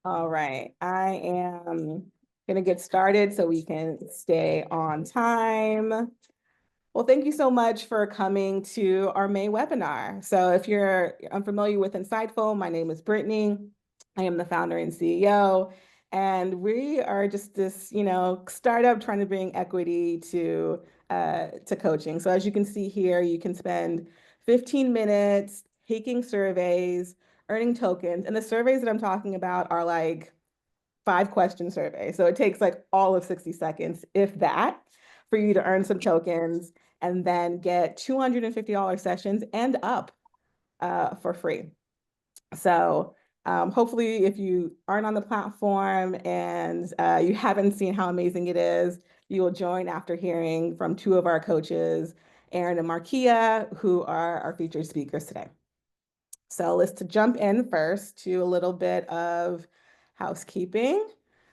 All right, I am gonna get started so we can stay on time. Well, thank you so much for coming to our May webinar. So if you're unfamiliar with Inciteful, my name is Brittany. I am the founder and CEO, and we are just this, startup trying to bring equity to coaching. So as you can see here, you can spend 15 minutes taking surveys, earning tokens, and the surveys that I'm talking about are like 5 question survey. So it takes like all of 60 seconds, if that, for you to earn some tokens and then get $250 sessions and up for free. So hopefully, if you aren't on the platform and you haven't seen how amazing it is, you will join after hearing from two of our coaches, Aaron and Markia, who are our featured speakers today. So let's jump in first to a little bit of housekeeping.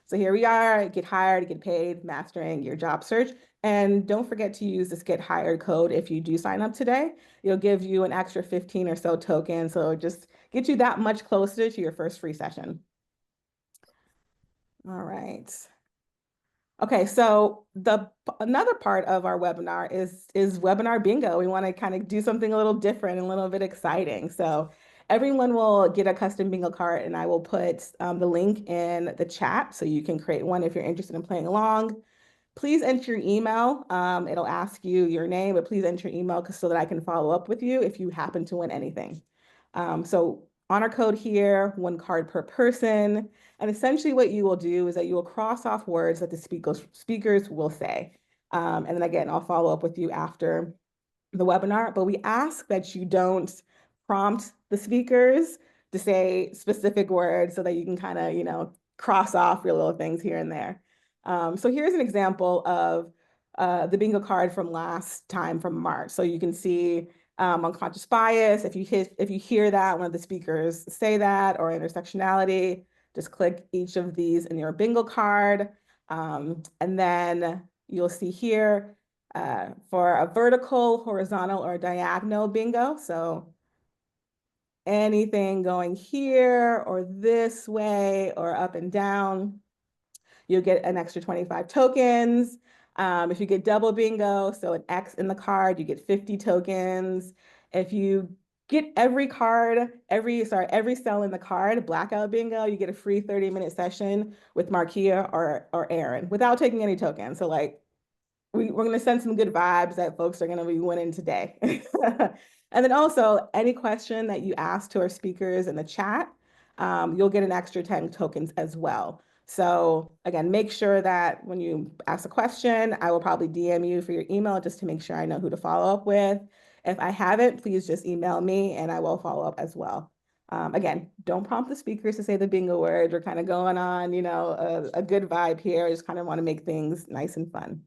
So here we are, get hired, get paid, mastering your job search. And don't forget to use this get hired code if you do sign up today. It'll give you an extra 15 or so tokens. So just get you that much closer to your first free session. All right. Okay, so another part of our webinar is webinar bingo. We want to kind of do something a little different and a little bit exciting. So everyone will get a custom bingo card, and I will put the link in the chat so you can create one if you're interested in playing along. Please enter your email. It'll ask you your name, but please enter your email so that I can follow up with you if you happen to win anything. So honor code here, 1 card per person. And essentially what you will do is that you will cross off words that the speakers will say. And then again, I'll follow up with you after the webinar, but we ask that you don't prompt the speakers to say specific words so that you can kind of, cross off your little things here and there. So here's an example of the bingo card from last time from March. So you can see unconscious bias. If you hear that one of the speakers say that, or intersectionality, just click each of these in your bingo card. And then you'll see here for a vertical, horizontal, or diagonal bingo. So anything going here or this way or up and down, you'll get an extra 25 tokens. If you get double bingo, so an X in the card, you get 50 tokens. If you get every cell in the card, blackout bingo, you get a free 30-minute session with Markia or Aaron without taking any tokens. So like we're going to send some good vibes that folks are going to be winning today. And then also any question that you ask to our speakers in the chat, you'll get an extra 10 tokens as well. So again, make sure that when you ask a question, I will probably DM you for your email just to make sure I know who to follow up with. If I haven't, please just email me and I will follow up as well. Again, don't prompt the speakers to say the bingo words. We're kind of going on, a good vibe here. I just kind of want to make things nice and fun.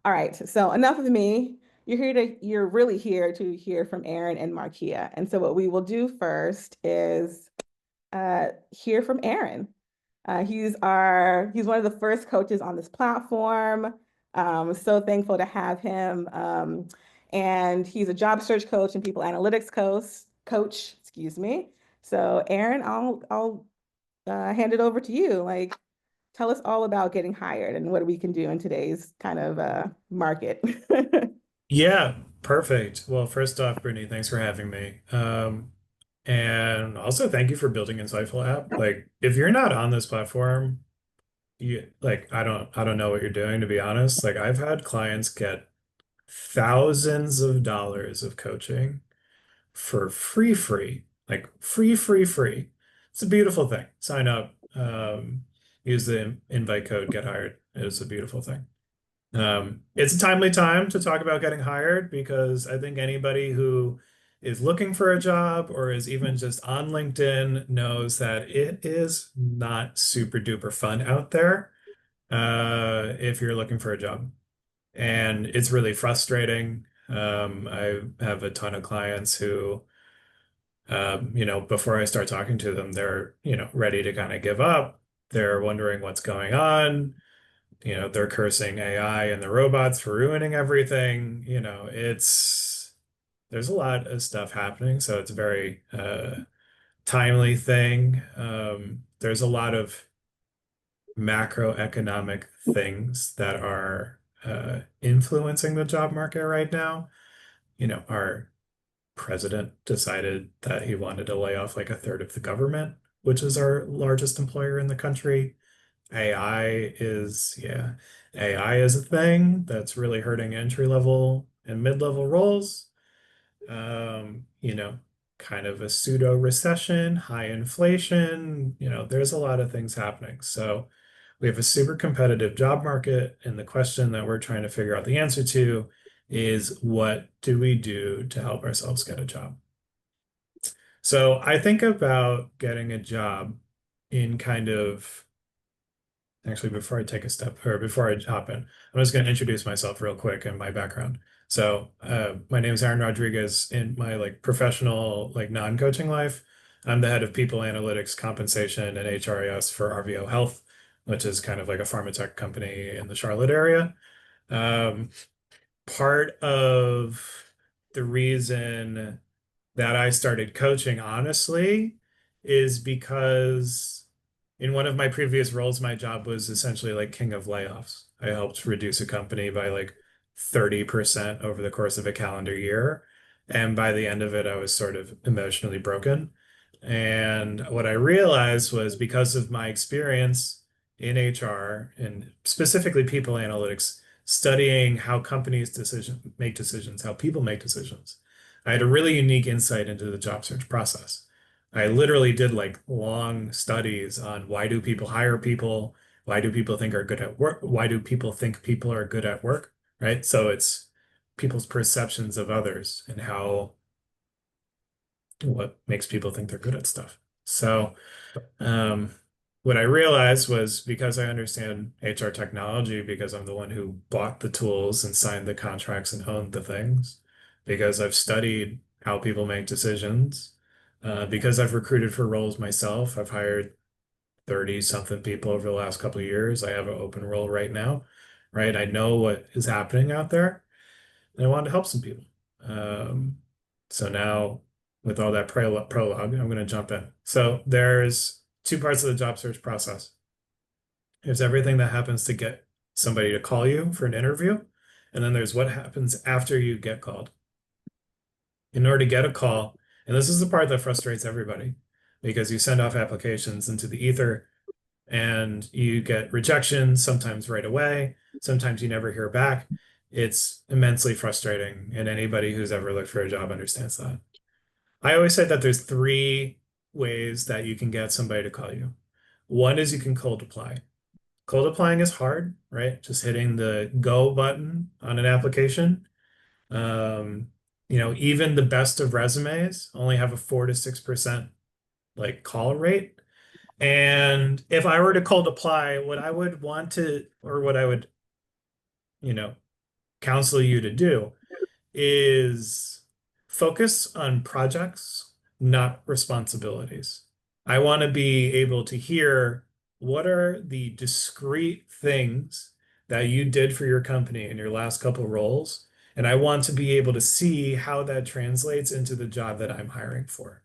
All right, so enough of me. You're really here to hear from Aaron and Markia. And so what we will do first is hear from Aaron. He's one of the first coaches on this platform. So thankful to have him. And he's a job search coach and people analytics coach, excuse me. So Aaron, I'll hand it over to you. Like, tell us all about getting hired and what we can do in today's kind of market. Yeah, perfect. Well, first off, Brittany, thanks for having me. And also thank you for building Insightful app. Like, if you're not on this platform, I don't know what you're doing, to be honest. Like, I've had clients get thousands of dollars of coaching for free, like free. It's a beautiful thing. Sign up, use the invite code, get hired. It's a beautiful thing. It's a timely time to talk about getting hired because I think anybody who is looking for a job or is even just on LinkedIn knows that it is not super duper fun out there if you're looking for a job. And it's really frustrating. I have a ton of clients who, before I start talking to them, they're, ready to kind of give up. They're wondering what's going on. They're cursing AI and the robots for ruining everything. There's a lot of stuff happening, so it's very timely thing. There's a lot of macroeconomic things that are influencing the job market right now. Our president decided that he wanted to lay off like a third of the government, which is our largest employer in the country. Yeah, AI is a thing that's really hurting entry level and mid level roles. Um, you know, Kind of a pseudo recession, high inflation, there's a lot of things happening. So we have a super competitive job market, and the question that we're trying to figure out the answer to is what do we do to help ourselves get a job? So I think about getting a job in kind of actually, before I take a step or before I hop in, I'm just going to introduce myself real quick and my background. So, my name is Aaron Rodriguez. In my like professional, like non-coaching life, I'm the head of people analytics, compensation, and HRIS for RVO Health, which is kind of like a pharma tech company in the Charlotte area. Um, Part of the reason that I started coaching, honestly, is because in one of my previous roles, my job was essentially like king of layoffs. I helped reduce a company by like 30% over the course of a calendar year. And by the end of it, I was sort of emotionally broken. And what I realized was because of my experience in HR and specifically people analytics, studying how companies make decisions, how people make decisions, I had a really unique insight into the job search process. I literally did like long studies on why do people hire people? Why do people think are good at work? Why do people think people are good at work? Right? So it's people's perceptions of others and what makes people think they're good at stuff. So, um, what I realized was because I understand HR technology, because I'm the one who bought the tools and signed the contracts and owned the things, because I've studied how people make decisions, because I've recruited for roles myself. I've hired 30 something people over the last couple of years. I have an open role right now, right? I know what is happening out there, and I wanted to help some people. Um, so now, with all that prologue, I'm going to jump in. So there's two parts of the job search process. There's everything that happens to get somebody to call you for an interview, and then there's what happens after you get called. In order to get a call, and this is the part that frustrates everybody, because you send off applications into the ether and you get rejection, sometimes right away, sometimes you never hear back. It's immensely frustrating, and anybody who's ever looked for a job understands that. I always say that there's three ways that you can get somebody to call you. One is you can cold apply. Cold applying is hard, right? Just hitting the go button on an application. Um, Even the best of resumes only have a 4 to 6% like call rate. And if I were to cold apply, what I would want to, or what I would, you know, counsel you to do is focus on projects, not responsibilities. I want to be able to hear what are the discrete things that you did for your company in your last couple roles. And I want to be able to see how that translates into the job that I'm hiring for.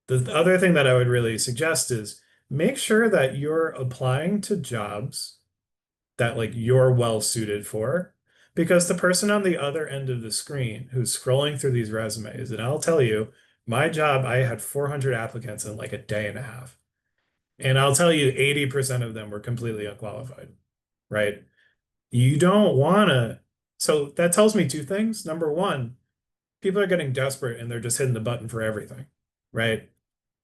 The other thing that I would really suggest is make sure that you're applying to jobs that like you're well suited for. Because the person on the other end of the screen who's scrolling through these resumes, and I'll tell you, my job, I had 400 applicants in like a day and a half. And I'll tell you, 80% of them were completely unqualified, right? You don't want to. So that tells me two things. Number one, people are getting desperate and they're just hitting the button for everything, right?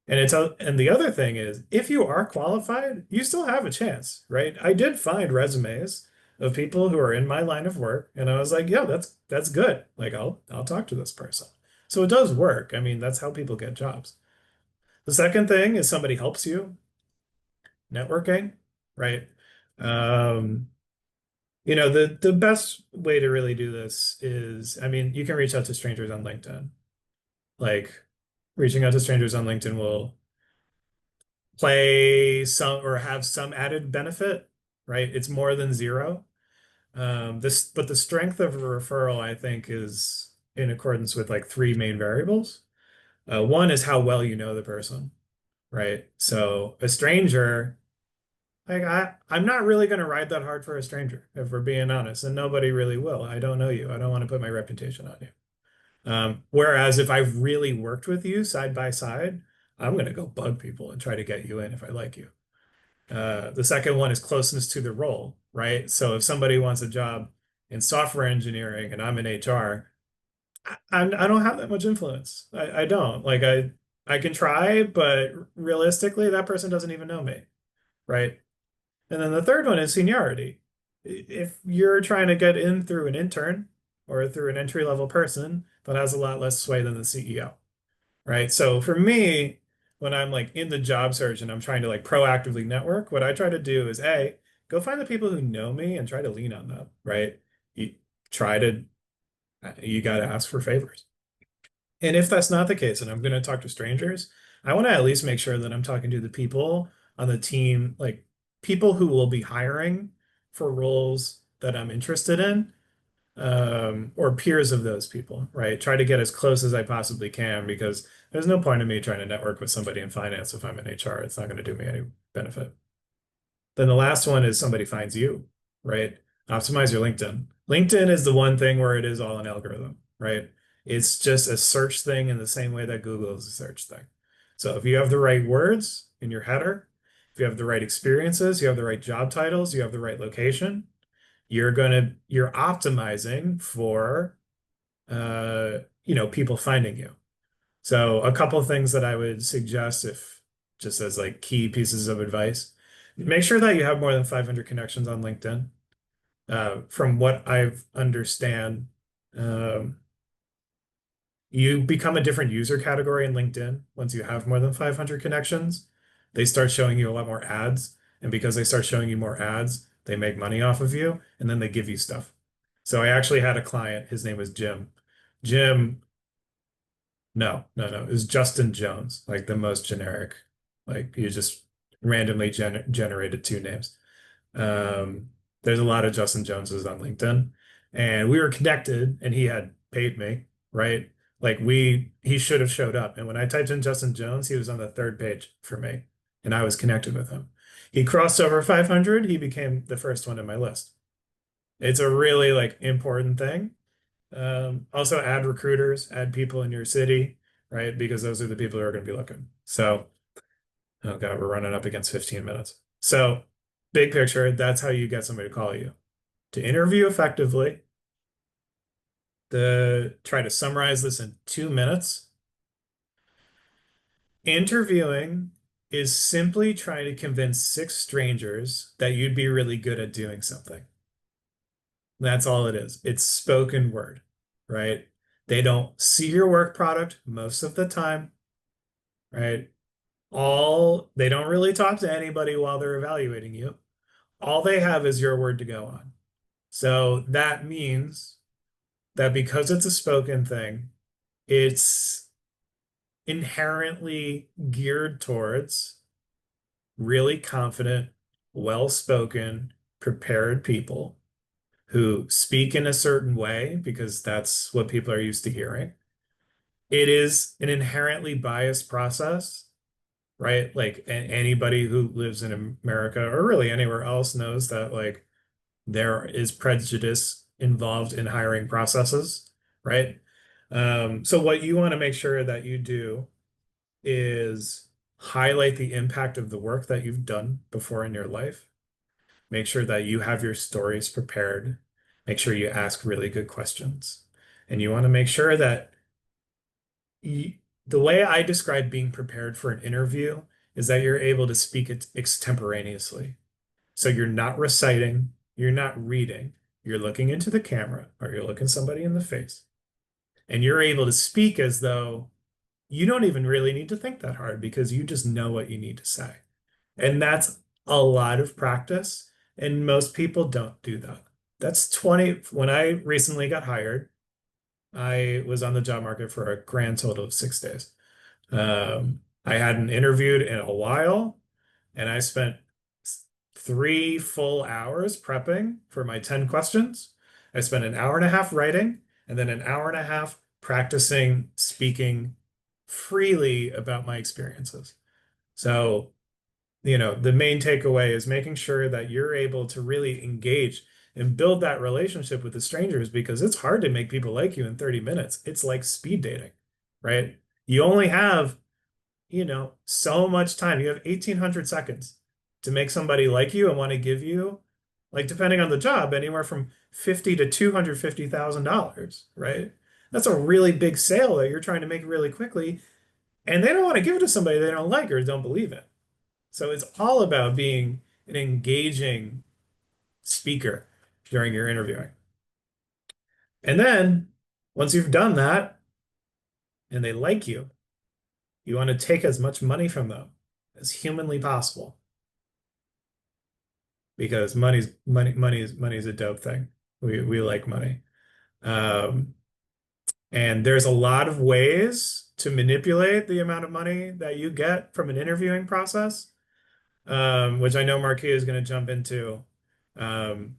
And the other thing is, if you are qualified, you still have a chance, right? I did find resumes of people who are in my line of work, and I was like, yeah, that's good. Like I'll talk to this person. So it does work. I mean, that's how people get jobs. The second thing is somebody helps you networking, right? Um, the best way to really do this is, I mean, you can reach out to strangers on LinkedIn. Like reaching out to strangers on LinkedIn will play some or have some added benefit, right? It's more than zero. But the strength of a referral, I think, is in accordance with like three main variables. One is how well you know the person, right? So a stranger, like I'm not really going to ride that hard for a stranger, if we're being honest, and nobody really will. I don't know you. I don't want to put my reputation on you. Whereas if I've really worked with you side by side, I'm going to go bug people and try to get you in if I like you. The second one is closeness to the role, right? So if somebody wants a job in software engineering and I'm in HR, I don't have that much influence. I don't. Like I can try, but realistically, that person doesn't even know me, right? And then the third one is seniority. If you're trying to get in through an intern or through an entry level person, that has a lot less sway than the CEO, right? So for me, when I'm like in the job search and I'm trying to like proactively network, what I try to do is A, go find the people who know me and try to lean on them, right? You try to, you got to ask for favors. And if that's not the case, and I'm going to talk to strangers, I want to at least make sure that I'm talking to the people on the team, like people who will be hiring for roles that I'm interested in, or peers of those people, right? Try to get as close as I possibly can because there's no point in me trying to network with somebody in finance if I'm in HR. It's not going to do me any benefit. Then the last one is somebody finds you, right? Optimize your LinkedIn. LinkedIn is the one thing where it is all an algorithm, right? It's just a search thing in the same way that Google is a search thing. So if you have the right words in your header, if you have the right experiences, you have the right job titles, you have the right location, you're optimizing for people finding you. So a couple of things that I would suggest if just as like key pieces of advice, make sure that you have more than 500 connections on LinkedIn. From what I've understand, um, you become a different user category in LinkedIn once you have more than 500 connections. They start showing you a lot more ads, and because they start showing you more ads, they make money off of you, and then they give you stuff. So I actually had a client, his name was Jim. Jim No, no, no. It was Justin Jones, like the most generic. Like you just randomly generated two names. Um, there's a lot of Justin Joneses on LinkedIn, and we were connected, and he had paid me, right? Like he should have showed up. And when I typed in Justin Jones, he was on the third page for me, and I was connected with him. He crossed over 500. He became the first one in my list. It's a really like important thing. Also add recruiters, add people in your city, right? Because those are the people who are going to be looking. So, oh God, we're running up against 15 minutes. So, big picture, that's how you get somebody to call you. To interview effectively, try to summarize this in 2 minutes. Interviewing is simply trying to convince six strangers that you'd be really good at doing something. That's all it is. It's spoken word, right? They don't see your work product most of the time, right? They don't really talk to anybody while they're evaluating you. All they have is your word to go on. So that means that because it's a spoken thing, it's inherently geared towards really confident, well-spoken, prepared people who speak in a certain way because that's what people are used to hearing. It is an inherently biased process, right? Like anybody who lives in America or really anywhere else knows that like there is prejudice involved in hiring processes, right? So what you want to make sure that you do is highlight the impact of the work that you've done before in your life. Make sure that you have your stories prepared. Make sure you ask really good questions. And you want to make sure that the way I describe being prepared for an interview is that you're able to speak it extemporaneously. So you're not reciting, you're not reading, you're looking into the camera or you're looking somebody in the face, and you're able to speak as though you don't even really need to think that hard because you just know what you need to say. And that's a lot of practice, and most people don't do that. That's 20. When I recently got hired, I was on the job market for a grand total of 6 days. I hadn't interviewed in a while, and I spent 3 full hours prepping for my 10 questions. I spent an hour and a half writing, and then an hour and a half practicing speaking freely about my experiences. So, the main takeaway is making sure that you're able to really engage and build that relationship with the strangers because it's hard to make people like you in 30 minutes. It's like speed dating, right? You only have, so much time. You have 1,800 seconds to make somebody like you and want to give you, like, depending on the job, anywhere from 50 to $250,000, right? That's a really big sale that you're trying to make really quickly, and they don't want to give it to somebody they don't like or don't believe in. So it's all about being an engaging speaker during your interviewing. And then once you've done that and they like you, you want to take as much money from them as humanly possible because money is a dope thing. We like money. Um, and there's a lot of ways to manipulate the amount of money that you get from an interviewing process, which I know Markia is going to jump into. Um,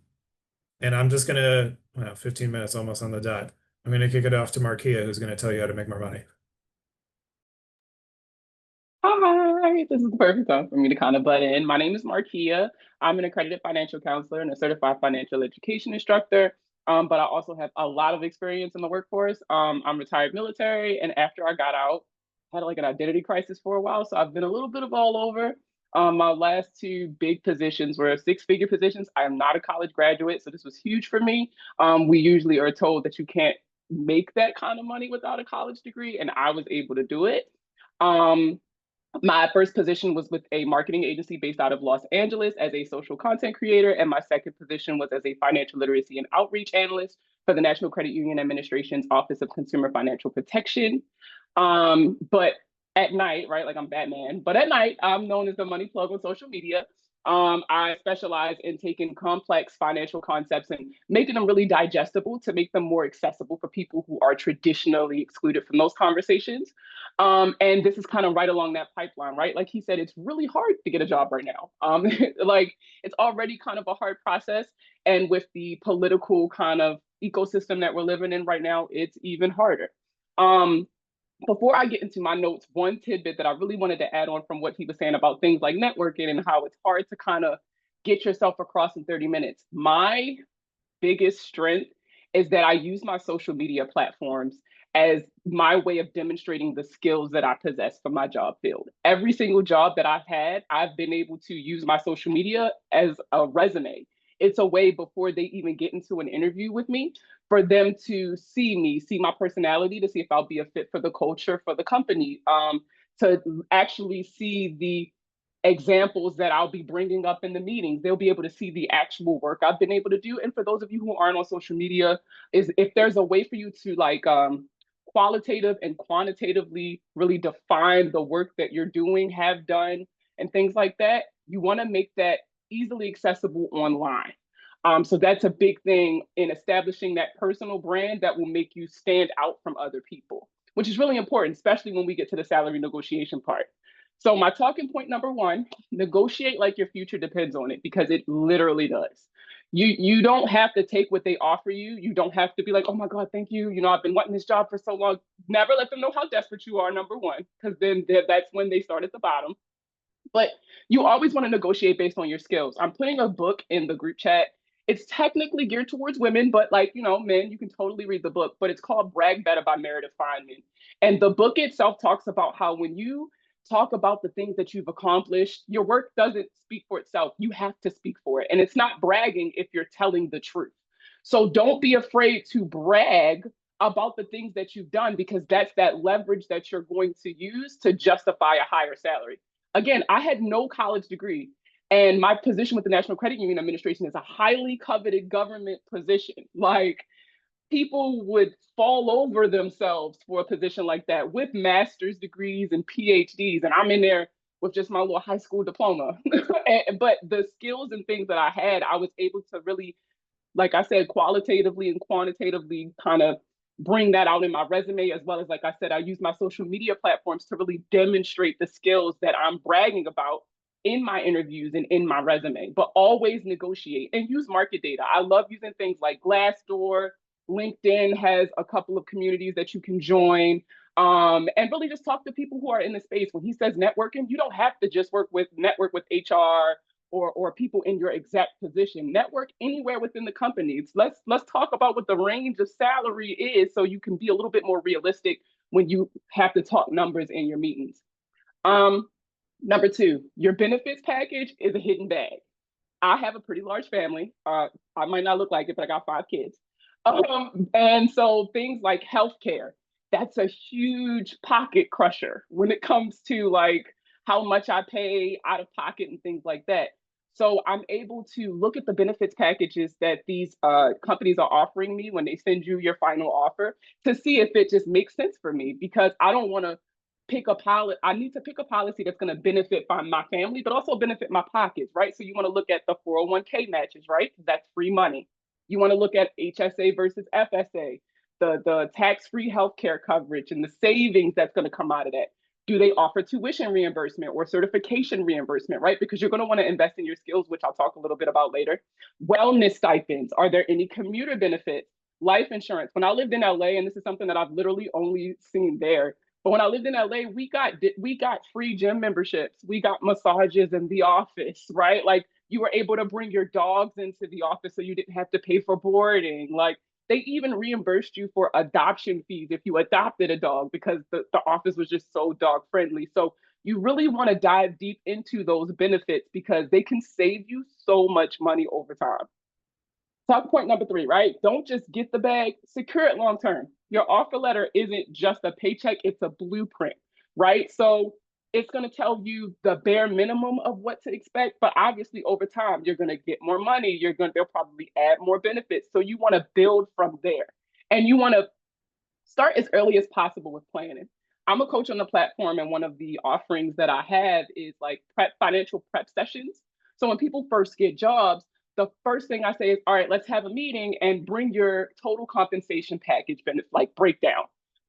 And I'm just gonna, well, 15 minutes almost on the dot. I'm gonna kick it off to Markia, who's gonna tell you how to make more money. Hi, this is the perfect time for me to kind of butt in. My name is Markia. I'm an accredited financial counselor and a certified financial education instructor. But I also have a lot of experience in the workforce. I'm retired military, and after I got out, I had like an identity crisis for a while. So I've been a little bit of all over. My last two big positions were six-figure positions. I am not a college graduate, so this was huge for me. We usually are told that you can't make that kind of money without a college degree, and I was able to do it. Um, my first position was with a marketing agency based out of Los Angeles as a social content creator, and my second position was as a financial literacy and outreach analyst for the National Credit Union Administration's Office of Consumer Financial Protection. But at night, right, like I'm Batman, but at night, I'm known as the money plug on social media. I specialize in taking complex financial concepts and making them really digestible to make them more accessible for people who are traditionally excluded from those conversations. And this is kind of right along that pipeline, right? Like he said, it's really hard to get a job right now. Like it's already kind of a hard process. And with the political kind of ecosystem that we're living in right now, it's even harder. Um, Before I get into my notes, one tidbit that I really wanted to add on from what he was saying about things like networking and how it's hard to kind of get yourself across in 30 minutes. My biggest strength is that I use my social media platforms as my way of demonstrating the skills that I possess for my job field. Every single job that I've had, I've been able to use my social media as a resume. It's a way before they even get into an interview with me for them to see me, see my personality, to see if I'll be a fit for the culture, for the company, to actually see the examples that I'll be bringing up in the meetings. They'll be able to see the actual work I've been able to do. And for those of you who aren't on social media, is if there's a way for you to like qualitative and quantitatively really define the work that you're doing, have done, and things like that, you want to make that easily accessible online. So that's a big thing in establishing that personal brand that will make you stand out from other people, which is really important, especially when we get to the salary negotiation part. So my talking point number one, negotiate like your future depends on it because it literally does. You don't have to take what they offer you. You don't have to be like, oh my God, thank you. You know, I've been wanting this job for so long. Never let them know how desperate you are, number one, because then that's when they start at the bottom. But you always want to negotiate based on your skills. I'm putting a book in the group chat. It's technically geared towards women, but like, you know, men, you can totally read the book, but it's called Brag Better by Meredith Feynman. And the book itself talks about how when you talk about the things that you've accomplished, your work doesn't speak for itself. You have to speak for it. And it's not bragging if you're telling the truth. So don't be afraid to brag about the things that you've done because that's that leverage that you're going to use to justify a higher salary. Again, I had no college degree, and my position with the National Credit Union Administration is a highly coveted government position. Like, people would fall over themselves for a position like that with master's degrees and PhDs, and I'm in there with just my little high school diploma. But the skills and things that I had, I was able to really, like I said, qualitatively and quantitatively kind of bring that out in my resume, as well as, like I said, I use my social media platforms to really demonstrate the skills that I'm bragging about in my interviews and in my resume. But always negotiate and use market data. I love using things like Glassdoor. LinkedIn has a couple of communities that you can join. And really just talk to people who are in the space. When he says networking, you don't have to just network with HR or people in your exact position. Network anywhere within the companies. Let's talk about what the range of salary is so you can be a little bit more realistic when you have to talk numbers in your meetings. Number two, your benefits package is a hidden bag. I have a pretty large family. I might not look like it, but I got 5 kids. And so things like healthcare, that's a huge pocket crusher when it comes to like how much I pay out of pocket and things like that. So I'm able to look at the benefits packages that these companies are offering me when they send you your final offer to see if it just makes sense for me, because I don't want to pick a policy. I need to pick a policy that's going to benefit my family, but also benefit my pockets, right? So you want to look at the 401k matches, right? That's free money. You want to look at HSA versus FSA, the tax-free healthcare coverage and the savings that's going to come out of that. Do they offer tuition reimbursement or certification reimbursement, right? Because you're going to want to invest in your skills, which I'll talk a little bit about later. Wellness stipends. Are there any commuter benefits? Life insurance. When I lived in LA, and this is something that I've literally only seen there, but when I lived in LA, we got free gym memberships. We got massages in the office, right? Like you were able to bring your dogs into the office so you didn't have to pay for boarding. Like they even reimbursed you for adoption fees if you adopted a dog because the office was just so dog friendly. So you really want to dive deep into those benefits because they can save you so much money over time. Talk point number 3, right? Don't just get the bag, secure it long term. Your offer letter isn't just a paycheck, it's a blueprint, right? So it's going to tell you the bare minimum of what to expect, but obviously over time you're going to get more money, they'll probably add more benefits. So you want to build from there. And you want to start as early as possible with planning. I'm a coach on the platform, and one of the offerings that I have is like financial prep sessions. So when people first get jobs, the first thing I say is, all right, let's have a meeting and bring your total compensation package benefit, like breakdown.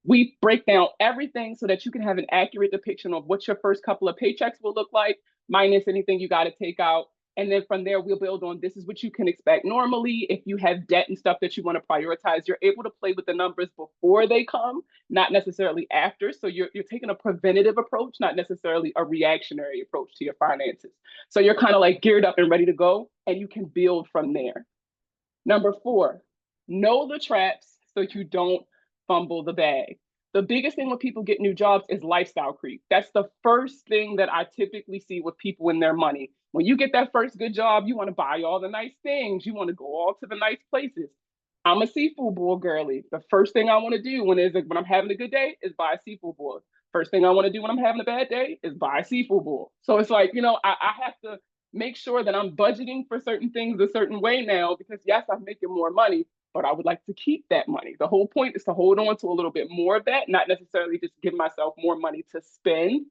We break down everything so that you can have an accurate depiction of what your first couple of paychecks will look like, minus anything you got to take out. And then from there, we'll build on this is what you can expect. Normally, if you have debt and stuff that you want to prioritize, you're able to play with the numbers before they come, not necessarily after. So you're taking a preventative approach, not necessarily a reactionary approach to your finances. So you're kind of like geared up and ready to go, and you can build from there. Number 4, know the traps so you don't fumble the bag. The biggest thing when people get new jobs is lifestyle creep. That's the first thing that I typically see with people in their money. When you get that first good job, you want to buy all the nice things. You want to go all to the nice places. I'm a seafood bowl girly. The first thing I want to do when I'm having a good day is buy a seafood bowl. First thing I want to do when I'm having a bad day is buy a seafood bowl. So it's like, I have to make sure that I'm budgeting for certain things a certain way now because yes, I'm making more money, but I would like to keep that money. The whole point is to hold on to a little bit more of that, not necessarily just give myself more money to spend.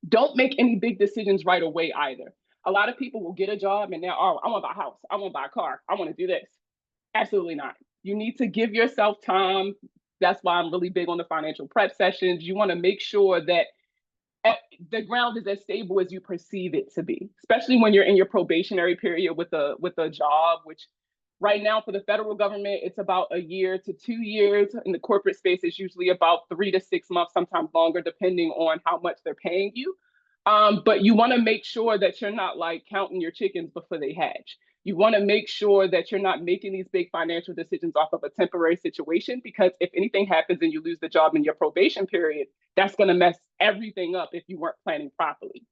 Don't make any big decisions right away either. A lot of people will get a job and now, oh, I want to buy a house, I want to buy a car, I want to do this. Absolutely not. You need to give yourself time. That's why I'm really big on the financial prep sessions. You want to make sure that the ground is as stable as you perceive it to be, especially when you're in your probationary period with a job, which right now for the federal government, it's about a year to 2 years. In the corporate space, it's usually about 3 to 6 months, sometimes longer, depending on how much they're paying you. But you want to make sure that you're not like counting your chickens before they hatch. You want to make sure that you're not making these big financial decisions off of a temporary situation, because if anything happens and you lose the job in your probation period, that's going to mess everything up if you weren't planning properly.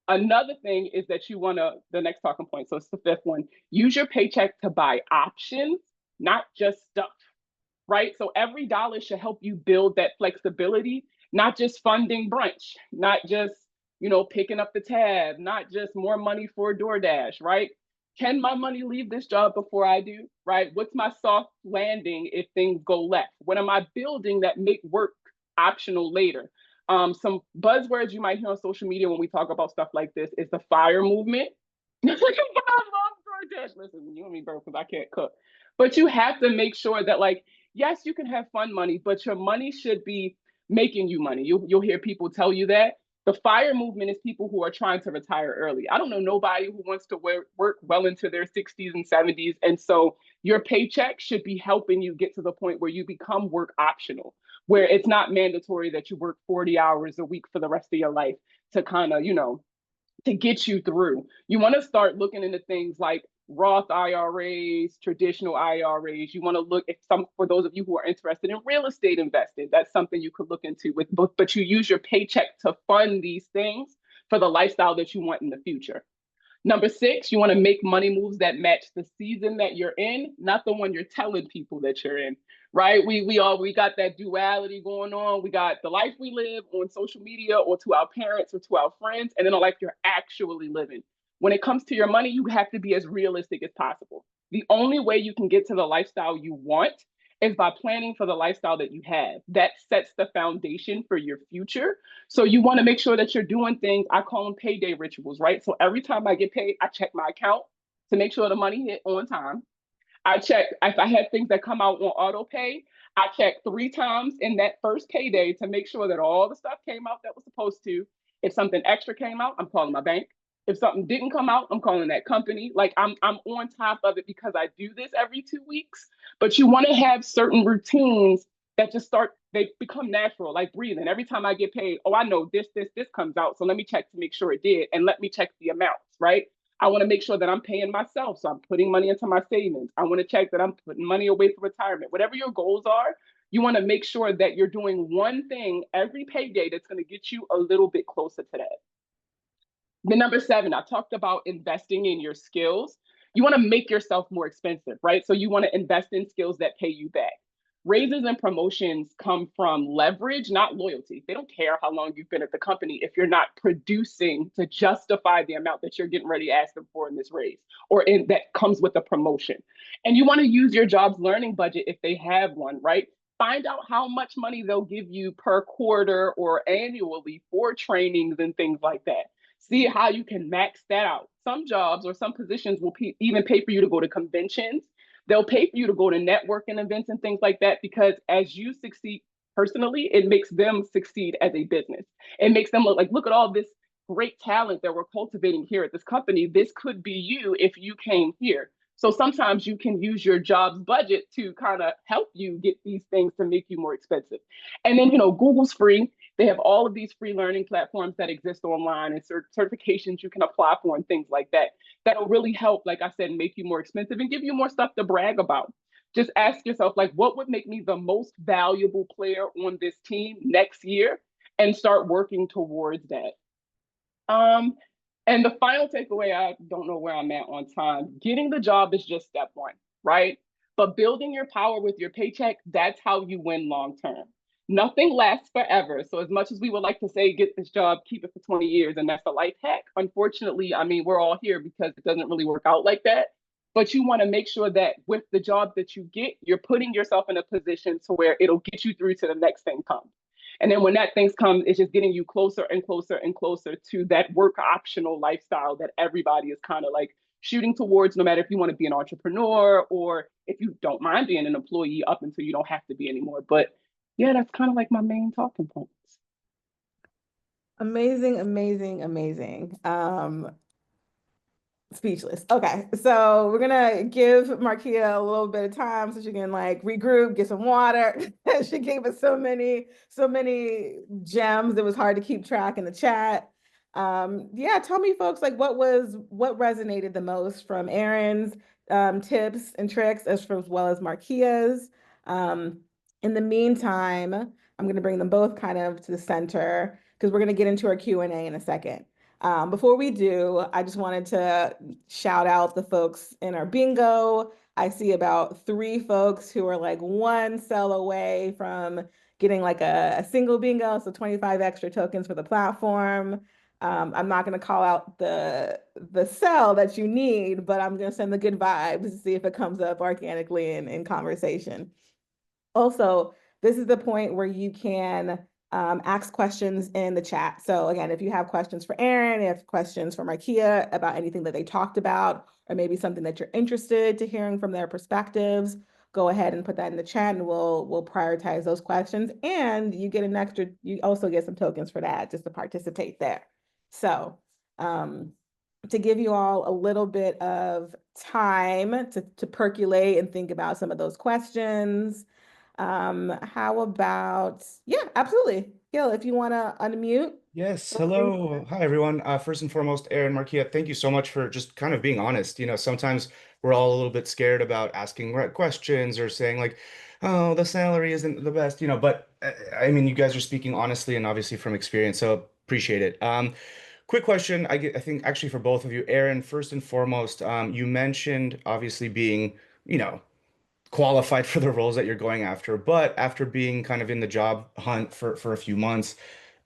Another thing is that the next talking point, so it's the 5th one, use your paycheck to buy options, not just stuff, right? So every dollar should help you build that flexibility, not just funding brunch, not just, picking up the tab, not just more money for DoorDash, right? Can my money leave this job before I do, right? What's my soft landing if things go left? What am I building that make work optional later? Some buzzwords you might hear on social media when we talk about stuff like this is the FIRE movement. I love DoorDash. Listen, you and me, bro, because I can't cook. But you have to make sure that, like, yes, you can have fun money, but your money should be making you money. You'll hear people tell you that. The FIRE movement is people who are trying to retire early. I don't know nobody who wants to work well into their 60s and 70s. And so your paycheck should be helping you get to the point where you become work optional. where it's not mandatory that you work 40 hours a week for the rest of your life to kind of, to get you through. You want to start looking into things like Roth IRAs, traditional IRAs. You want to look at some, for those of you who are interested in real estate investing, that's something you could look into with, but you use your paycheck to fund these things for the lifestyle that you want in the future. Number 6, you want to make money moves that match the season that you're in, not the one you're telling people that you're in, right? We got that duality going on. We got the life we live on social media or to our parents or to our friends, and then the life you're actually living. When it comes to your money, you have to be as realistic as possible. The only way you can get to the lifestyle you want is by planning for the lifestyle that you have. That sets the foundation for your future. So you want to make sure that you're doing things, I call them payday rituals, right? So every time I get paid, I check my account to make sure the money hit on time. I check if I have things that come out on auto pay. I check 3 times in that first payday to make sure that all the stuff came out that was supposed to. If something extra came out, I'm calling my bank. If something didn't come out, I'm calling that company. Like I'm on top of it because I do this every 2 weeks. But you want to have certain routines that just start, they become natural, like breathing. Every time I get paid, oh, I know this comes out. So let me check to make sure it did. And let me check the amounts, right? I want to make sure that I'm paying myself. So I'm putting money into my savings. I want to check that I'm putting money away for retirement. Whatever your goals are, you want to make sure that you're doing one thing every payday that's going to get you a little bit closer to that. The number 7, I talked about investing in your skills. You want to make yourself more expensive, right? So you want to invest in skills that pay you back. Raises and promotions come from leverage, not loyalty. They don't care how long you've been at the company if you're not producing to justify the amount that you're getting ready to ask them for in this raise that comes with a promotion. And you want to use your job's learning budget if they have one, right? Find out how much money they'll give you per quarter or annually for trainings and things like that. See how you can max that out. Some jobs or some positions will even pay for you to go to conventions. They'll pay for you to go to networking events and things like that, because as you succeed personally, it makes them succeed as a business. It makes them look at all this great talent that we're cultivating here at this company. This could be you if you came here. So sometimes you can use your job's budget to kind of help you get these things to make you more expensive. And then, Google's free. They have all of these free learning platforms that exist online and certifications you can apply for and things like that. That'll really help, like I said, make you more expensive and give you more stuff to brag about. Just ask yourself, what would make me the most valuable player on this team next year, and start working towards that. And the final takeaway, I don't know where I'm at on time. Getting the job is just step 1, right? But building your power with your paycheck, that's how you win long term. Nothing lasts forever. So as much as we would like to say, get this job, keep it for 20 years, and that's a life hack, unfortunately, we're all here because it doesn't really work out like that. But you want to make sure that with the job that you get, you're putting yourself in a position to where it'll get you through to the next thing comes. And then when that thing comes, it's just getting you closer and closer and closer to that work optional lifestyle that everybody is kind of shooting towards, no matter if you want to be an entrepreneur or if you don't mind being an employee up until you don't have to be anymore. But yeah, that's kind of my main talking points. Amazing, amazing, amazing. Speechless. Okay, so we're gonna give Markia a little bit of time so she can regroup, get some water. She gave us so many gems. It was hard to keep track in the chat. Yeah, tell me, folks, what resonated the most from Erin's tips and tricks as well as Markia's. In the meantime, I'm gonna bring them both kind of to the center because we're gonna get into our Q&A in a second. Before we do, I just wanted to shout out the folks in our bingo. I see about 3 folks who are 1 cell away from getting a single bingo, so 25 extra tokens for the platform. I'm not going to call out the cell that you need, but I'm going to send the good vibes to see if it comes up organically in conversation. Also, this is the point where you can ask questions in the chat. So again, if you have questions for Erin, if you have questions for Markia about anything that they talked about, or maybe something that you're interested to hearing from their perspectives, go ahead and put that in the chat and we'll prioritize those questions. And you also get some tokens for that just to participate there. So to give you all a little bit of time to percolate and think about some of those questions. How about, yeah, absolutely. Gil, if you want to unmute. Yes, Feel free. hello. Hi, everyone. First and foremost, Aaron, Markia, thank you so much for just kind of being honest. Sometimes we're all a little bit scared about asking right questions or saying like, oh, the salary isn't the best, but I mean, you guys are speaking honestly and obviously from experience, so appreciate it. Quick question, I think actually for both of you, Aaron, first and foremost, you mentioned obviously being, you know, qualified for the roles that you're going after, but after being kind of in the job hunt for a few months,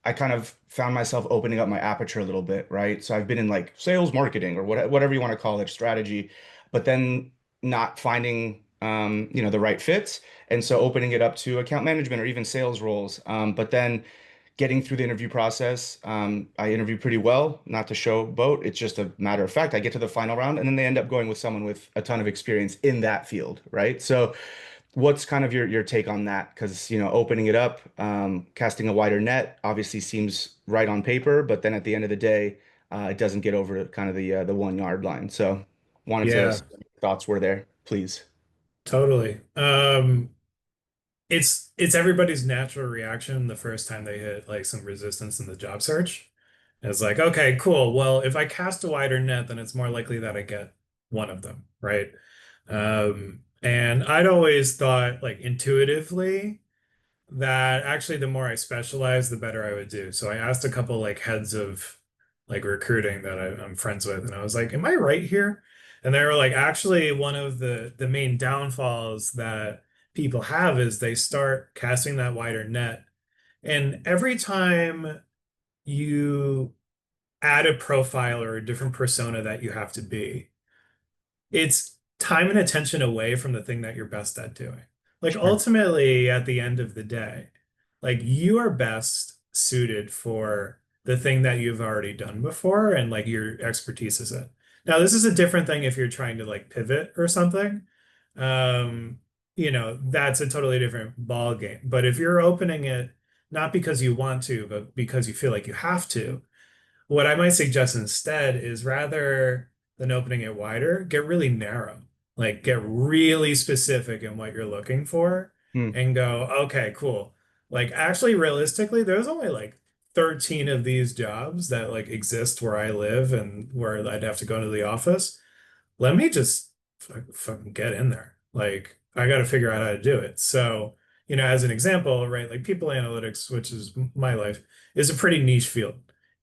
I kind of found myself opening up my aperture a little bit, right? So I've been in like sales marketing or whatever you want to call it, strategy, but then not finding the right fits. And so opening it up to account management or even sales roles. But then getting through the interview process, I interview pretty well, not to showboat. It's just a matter of fact. I get to the final round and then they end up going with someone with a ton of experience in that field, right? So what's kind of your take on that? Because, opening it up, casting a wider net obviously seems right on paper, but then at the end of the day, it doesn't get over kind of the 1 yard line. So wanted to Yeah, see what your thoughts were there, please. totally. It's everybody's natural reaction the first time they hit like some resistance in the job search. It's like, okay, cool. Well, if I cast a wider net, then it's more likely that I get one of them, right? And I'd always thought like intuitively that actually the more I specialize, the better I would do. So I asked a couple like heads of like recruiting that I'm friends with, and I was like, "Am I right here?" And they were like, "Actually, one of the main downfalls that people have is they start casting that wider net, and every time you add a profile or a different persona that you have to be, it's time and attention away from the thing that you're best at doing. Like Sure. ultimately, at the end of the day, like you are best suited for the thing that you've already done before and like your expertise is in. Now, this is a different thing if you're trying to like pivot or something. Um, that's a totally different ball game. But if you're opening it not because you want to, but because you feel like you have to, what I might suggest instead is rather than opening it wider, get really narrow. Like get really specific in what you're looking for Hmm. and go, okay, cool. Like actually realistically, there's only like 13 of these jobs that like exist where I live and where I'd have to go to the office. Let me just fucking get in there. Like I got to figure out how to do it. So, as an example, right, like people analytics, which is my life, is a pretty niche field.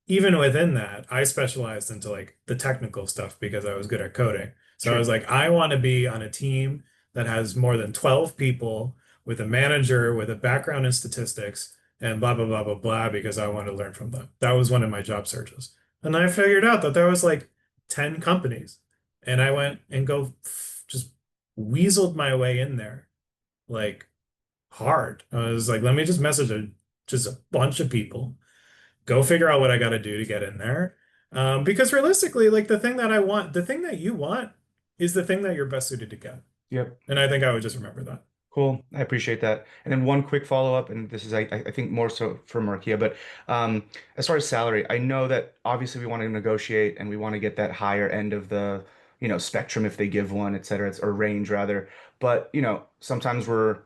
Even within that, I specialized into like the technical stuff because I was good at coding. So I Sure. was like, I want to be on a team that has more than 12 people with a manager with a background in statistics and blah, blah, blah, blah, blah, because I want to learn from them. That was one of my job searches. And I figured out that there was like 10 companies and I went and just weaseled my way in there like hard. I was like, let me just message just a bunch of people, go figure out what I got to do to get in there. Because realistically, like the thing that I want, the thing that you want is the thing that you're best suited to get. Yep. And I think I would just remember that. Cool. I appreciate that. And then one quick follow-up, and this is I think more so for Markia, but as far as salary, I know that obviously we want to negotiate and we want to get that higher end of the, spectrum if they give one, et cetera, or range rather. But, sometimes we're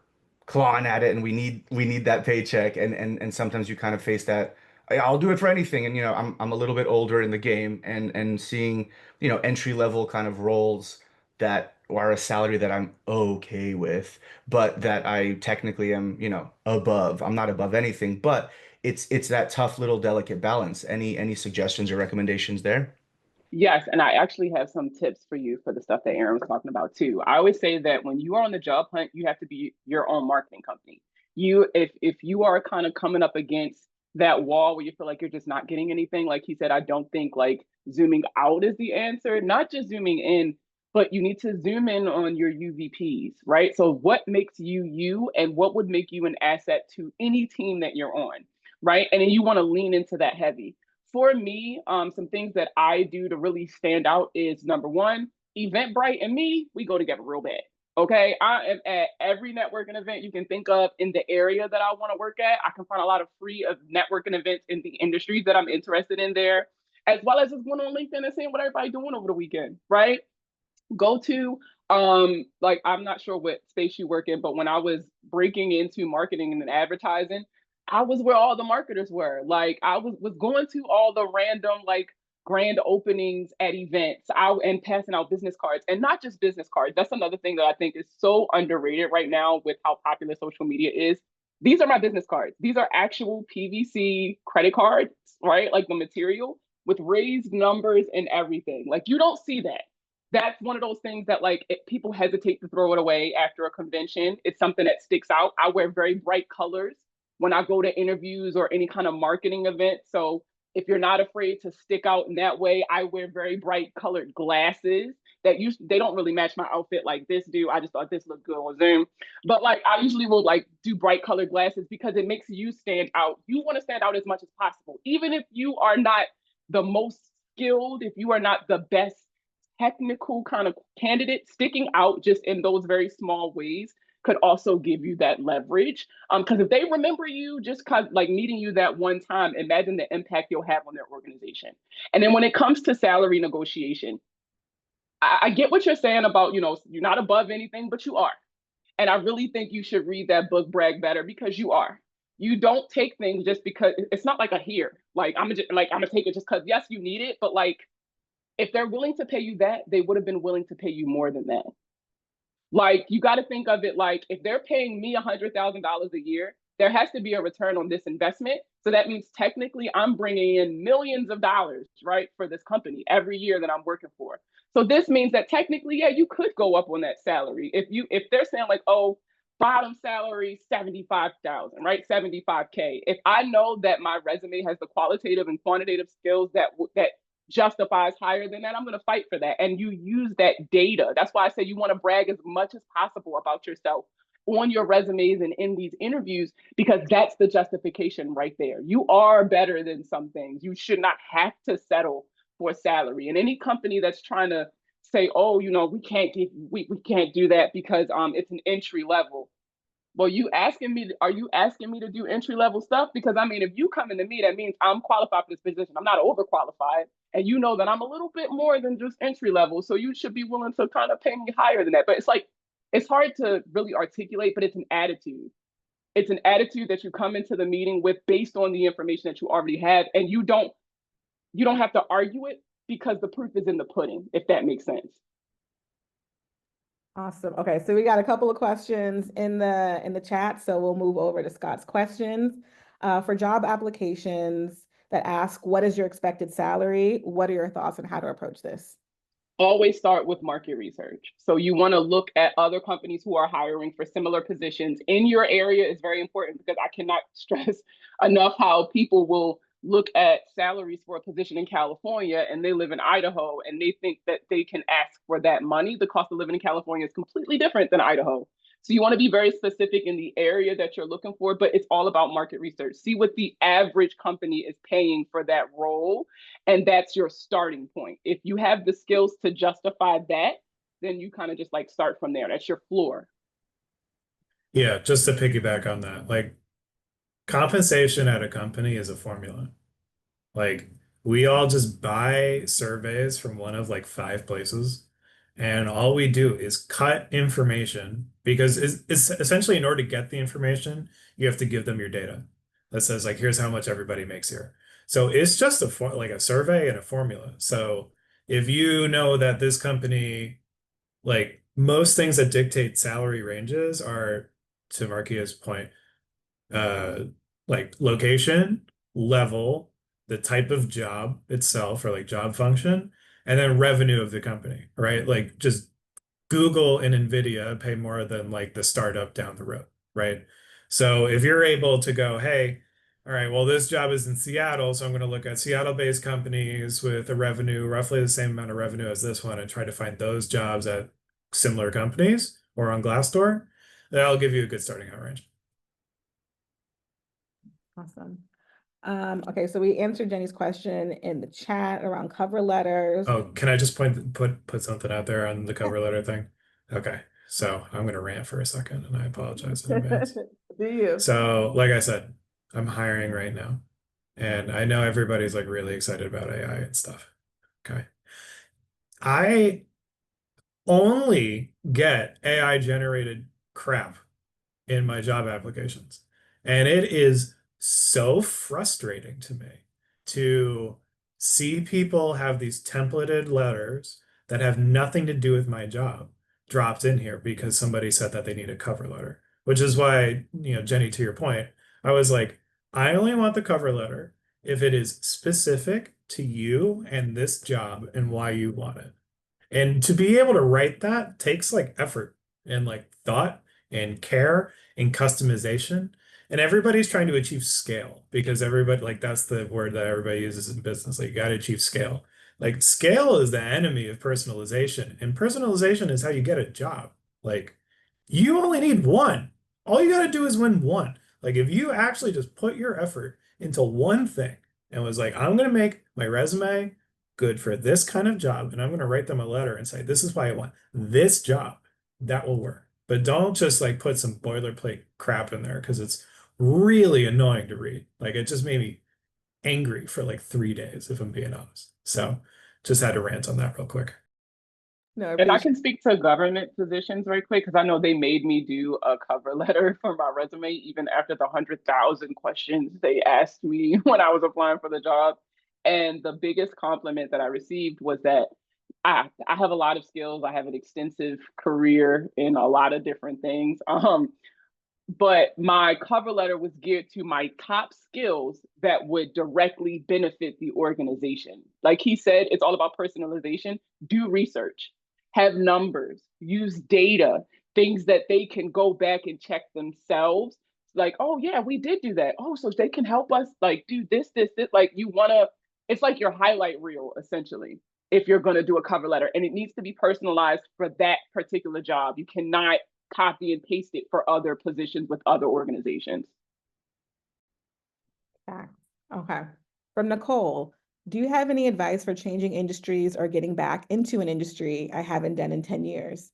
clawing at it and we need that paycheck and sometimes you kind of face that I'll do it for anything. And I'm a little bit older in the game and seeing, entry level kind of roles that are a salary that I'm okay with but that I technically am, above. I'm not above anything, but it's that tough little delicate balance. Any suggestions or recommendations there? Yes, and I actually have some tips for you for the stuff that Aaron was talking about too. I always say that when you are on the job hunt, you have to be your own marketing company. If you are kind of coming up against that wall where you feel like you're just not getting anything, like he said, I don't think like zooming out is the answer, not just zooming in, but you need to zoom in on your UVPs, right? So what makes you you and what would make you an asset to any team that you're on, right? And then you want to lean into that heavy. For me, some things that I do to really stand out is number one, Eventbrite and me, we go together real bad. Okay, I am at every networking event you can think of in the area that I want to work at. I can find a lot of free networking events in the industries that I'm interested in there, as well as just going on LinkedIn and seeing what everybody's doing over the weekend, right? Go to Like I'm not sure what space you work in, but when I was breaking into marketing and advertising, I was where all the marketers were. Like I was going to all the random like grand openings at events and passing out business cards, and not just business cards. That's another thing that I think is so underrated right now with how popular social media is. These are my business cards. These are actual PVC credit cards, right? Like the material with raised numbers and everything. Like you don't see that. That's one of those things that like people hesitate to throw it away after a convention. It's something that sticks out. I wear very bright colors when I go to interviews or any kind of marketing event. So if you're not afraid to stick out in that way, I wear very bright colored glasses that they don't really match my outfit like this do. I just thought this looked good on Zoom. But like I usually will like do bright colored glasses because it makes you stand out. You want to stand out as much as possible. Even if you are not the most skilled, if you are not the best technical kind of candidate, sticking out just in those very small ways could also give you that leverage. Because if they remember you just kind of like meeting you that one time, imagine the impact you'll have on their organization. And then when it comes to salary negotiation, I get what you're saying about, you know, you're not above anything, but you are. And I really think you should read that book, Brag Better, because you are. You don't take things just because it's not like a here. Like I'm gonna take it just because yes, you need it, but like if they're willing to pay you that, they would have been willing to pay you more than that. Like you got to think of it like if they're paying me $100,000 a year, there has to be a return on this investment. So that means technically I'm bringing in millions of dollars, right, for this company every year that I'm working for. So this means that technically, yeah, you could go up on that salary if they're saying like, oh, bottom salary 75,000, right, 75K. If I know that my resume has the qualitative and quantitative skills that justifies higher than that, I'm going to fight for that. And you use that data. That's why I say you want to brag as much as possible about yourself on your resumes and in these interviews, because that's the justification right there. You are better than some things. You should not have to settle for salary. And any company that's trying to say, oh, you know, we can't do that because it's an entry level. Well, are you asking me to do entry level stuff? Because I mean, if you come into me, that means I'm qualified for this position. I'm not overqualified. And you know that I'm a little bit more than just entry level. So you should be willing to kind of pay me higher than that. But it's like, it's hard to really articulate, but it's an attitude. It's an attitude that you come into the meeting with based on the information that you already have. And you don't have to argue it because the proof is in the pudding, if that makes sense. Awesome. Okay, so we got a couple of questions in the chat, so we'll move over to Scott's questions. For job applications that ask, what is your expected salary? What are your thoughts on how to approach this? Always start with market research. So you want to look at other companies who are hiring for similar positions in your area is very important, because I cannot stress enough how people will look at salaries for a position in California and they live in Idaho and they think that they can ask for that money. The cost of living in California is completely different than Idaho. So you want to be very specific in the area that you're looking for, but it's all about market research. See what the average company is paying for that role, and that's your starting point. If you have the skills to justify that, then you kind of just like start from there. That's your floor. Yeah, just to piggyback on that, like compensation at a company is a formula. Like we all just buy surveys from one of like five places, and all we do is cut information because it's essentially in order to get the information, you have to give them your data that says like here's how much everybody makes here. So it's just like a survey and a formula. So if you know that this company, like most things that dictate salary ranges are, to Markia's point, uh like location, level, the type of job itself or like job function, and then revenue of the company, right? Like just Google and Nvidia pay more than like the startup down the road, right? So if you're able to go, hey, all right, well, this job is in Seattle, so I'm going to look at Seattle-based companies with a revenue roughly the same amount of revenue as this one and try to find those jobs at similar companies or on Glassdoor, that'll give you a good starting out range. Awesome. Okay, so we answered Jenny's question in the chat around cover letters. Oh, can I just put something out there on the cover letter thing? Okay, so I'm gonna rant for a second, and I apologize in advance. Do you? So, like I said, I'm hiring right now, and I know everybody's like really excited about AI and stuff. Okay, I only get AI generated crap in my job applications. And it is so frustrating to me to see people have these templated letters that have nothing to do with my job dropped in here because somebody said that they need a cover letter, which is why, Jenny, to your point, I was like, I only want the cover letter if it is specific to you and this job and why you want it. And to be able to write that takes like effort and like thought and care and customization. And everybody's trying to achieve scale because everybody, like, that's the word that everybody uses in business. Like, you got to achieve scale. Like, scale is the enemy of personalization, and personalization is how you get a job. Like, you only need one. All you got to do is win one. Like, if you actually just put your effort into one thing and was like, I'm going to make my resume good for this kind of job, and I'm going to write them a letter and say, this is why I want this job, that will work. But don't just like put some boilerplate crap in there because it's really annoying to read. Like, it just made me angry for like 3 days, if I'm being honest. So just had to rant on that real quick. No, I And I appreciate. can speak to government positions very quick because I know they made me do a cover letter for my resume, even after the 100,000 questions they asked me when I was applying for the job. And the biggest compliment that I received was that I have a lot of skills. I have an extensive career in a lot of different things. But my cover letter was geared to my top skills that would directly benefit the organization. Like he said, it's all about personalization. Do research, have numbers, use data, things that they can go back and check themselves. Like, oh yeah, we did do that. Oh, so they can help us like do this, this, this. Like you wanna, it's like your highlight reel essentially if you're gonna do a cover letter. And it needs to be personalized for that particular job. You cannot copy and paste it for other positions with other organizations. Facts. Okay. From Nicole, do you have any advice for changing industries or getting back into an industry I haven't done in 10 years?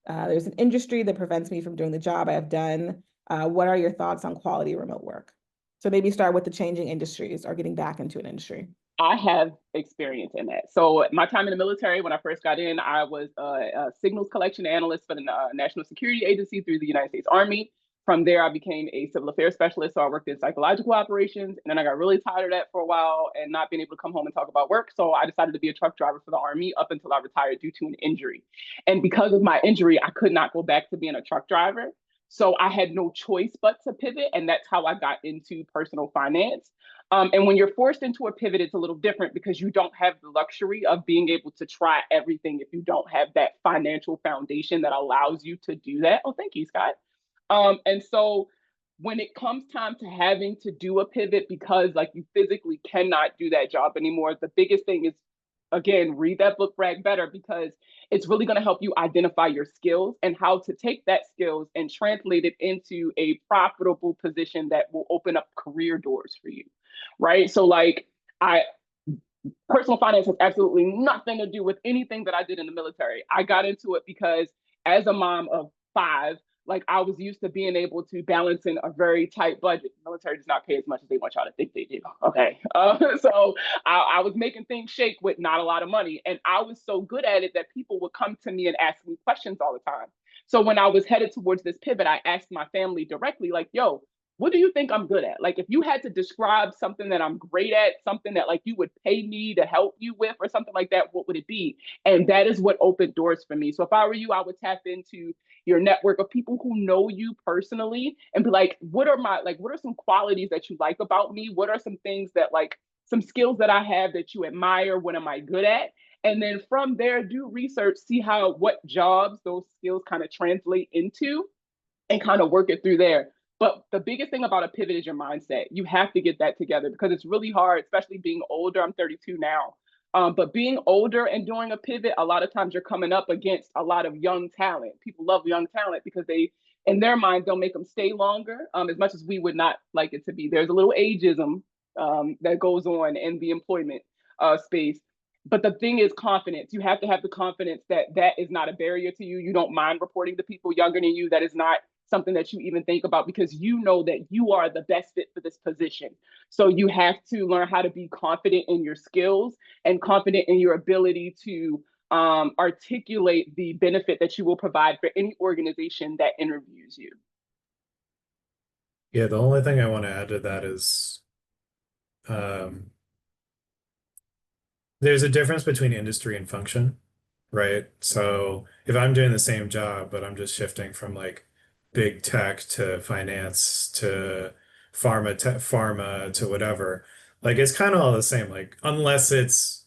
There's an industry that prevents me from doing the job I have done. What are your thoughts on quality remote work? So maybe start with the changing industries or getting back into an industry. I have experience in that. So my time in the military, when I first got in, I was a signals collection analyst for the National Security Agency through the United States Army. From there, I became a civil affairs specialist. So I worked in psychological operations. And then I got really tired of that for a while and not being able to come home and talk about work. So I decided to be a truck driver for the Army up until I retired due to an injury. And because of my injury, I could not go back to being a truck driver. So I had no choice but to pivot. And that's how I got into personal finance. And when you're forced into a pivot, it's a little different because you don't have the luxury of being able to try everything if you don't have that financial foundation that allows you to do that. Oh, thank you, Scott. And so when it comes time to having to do a pivot because like you physically cannot do that job anymore, the biggest thing is, again, read that book, Brag Better, because it's really going to help you identify your skills and how to take that skills and translate it into a profitable position that will open up career doors for you. Right. So like personal finance has absolutely nothing to do with anything that I did in the military. I got into it because as a mom of 5, like I was used to being able to balance in a very tight budget. The military does not pay as much as they want y'all to think they do. Okay. So I was making things shake with not a lot of money. And I was so good at it that people would come to me and ask me questions all the time. So when I was headed towards this pivot, I asked my family directly, like, yo, what do you think I'm good at? Like, if you had to describe something that I'm great at, something that like you would pay me to help you with or something like that, what would it be? And that is what opened doors for me. So if I were you, I would tap into your network of people who know you personally and be like, what are some qualities that you like about me? What are some things that like some skills that I have that you admire? What am I good at? And then from there, do research, see what jobs those skills kind of translate into and kind of work it through there. But the biggest thing about a pivot is your mindset. You have to get that together because it's really hard, especially being older. I'm 32 now. But being older and doing a pivot, a lot of times you're coming up against a lot of young talent. People love young talent because they, in their mind, they'll make them stay longer, as much as we would not like it to be. There's a little ageism that goes on in the employment space. But the thing is confidence. You have to have the confidence that that is not a barrier to you. You don't mind reporting to people younger than you. That is not something that you even think about because you know that you are the best fit for this position. So you have to learn how to be confident in your skills and confident in your ability to articulate the benefit that you will provide for any organization that interviews you. Yeah, the only thing I want to add to that is um, there's a difference between industry and function, right? So if I'm doing the same job, but I'm just shifting from like big tech to finance to pharma to whatever, like it's kind of all the same, like unless it's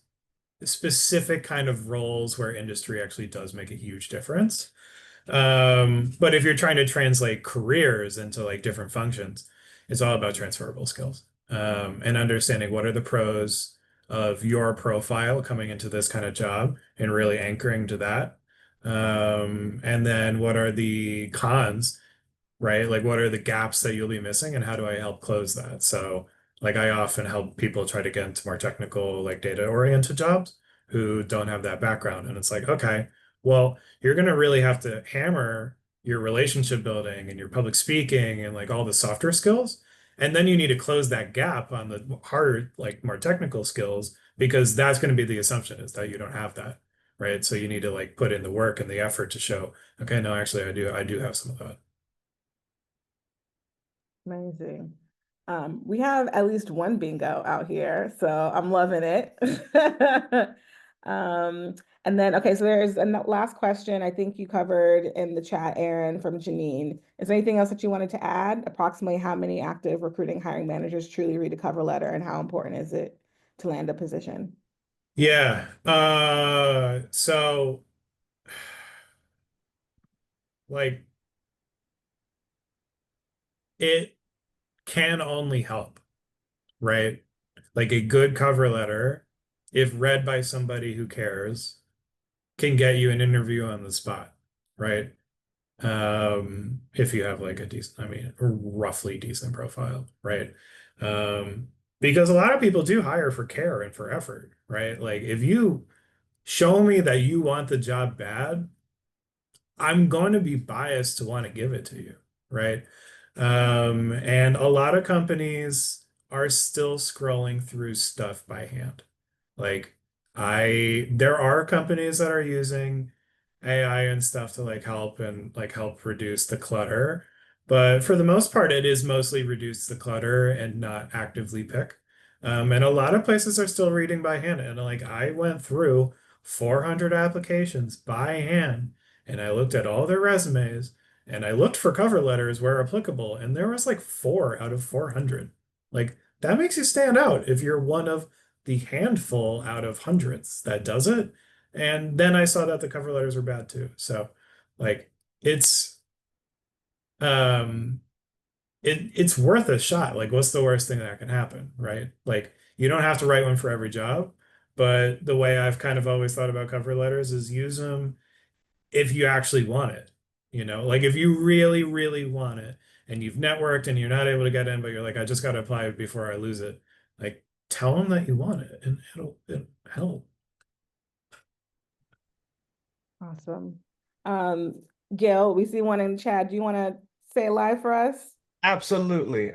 specific kind of roles where industry actually does make a huge difference. But if you're trying to translate careers into like different functions, it's all about transferable skills. And understanding what are the pros of your profile coming into this kind of job and really anchoring to that. And then what are the cons, right? Like what are the gaps that you'll be missing and how do I help close that? So like I often help people try to get into more technical, like data oriented jobs who don't have that background. And it's like, okay, well, you're going to really have to hammer your relationship building and your public speaking and like all the softer skills. And then you need to close that gap on the harder, like more technical skills, because that's going to be the assumption is that you don't have that, right? So you need to like put in the work and the effort to show, okay, no, actually I do have some of that. Amazing. We have at least one bingo out here, so I'm loving it. And then, okay, so there's a last question I think you covered in the chat, Aaron, from Janine. Is there anything else that you wanted to add? Approximately how many active recruiting hiring managers truly read a cover letter, and how important is it to land a position? Yeah. So like it can only help, right? Like a good cover letter, if read by somebody who cares, can get you an interview on the spot, right? If you have like a decent, I mean, a roughly decent profile, right? Um, because a lot of people do hire for care and for effort, right? Like if you show me that you want the job bad, I'm going to be biased to want to give it to you, right? And a lot of companies are still scrolling through stuff by hand. Like there are companies that are using AI and stuff to like help and like help reduce the clutter. But for the most part, it is mostly reduce the clutter and not actively pick. And a lot of places are still reading by hand. And like I went through 400 applications by hand and I looked at all their resumes and I looked for cover letters where applicable, and there was like 4 out of 400. Like that makes you stand out if you're one of the handful out of hundreds that does it. And then I saw that the cover letters were bad too. So like it's um it's worth a shot. Like what's the worst thing that can happen, right? Like you don't have to write one for every job, but the way I've kind of always thought about cover letters is use them if you actually want it. Like if you really, really want it and you've networked and you're not able to get in, but you're like, I just got to apply before I lose it. Like tell them that you want it and it'll help. Awesome. Gil, we see one in the chat. Do you want to say it live for us? Absolutely.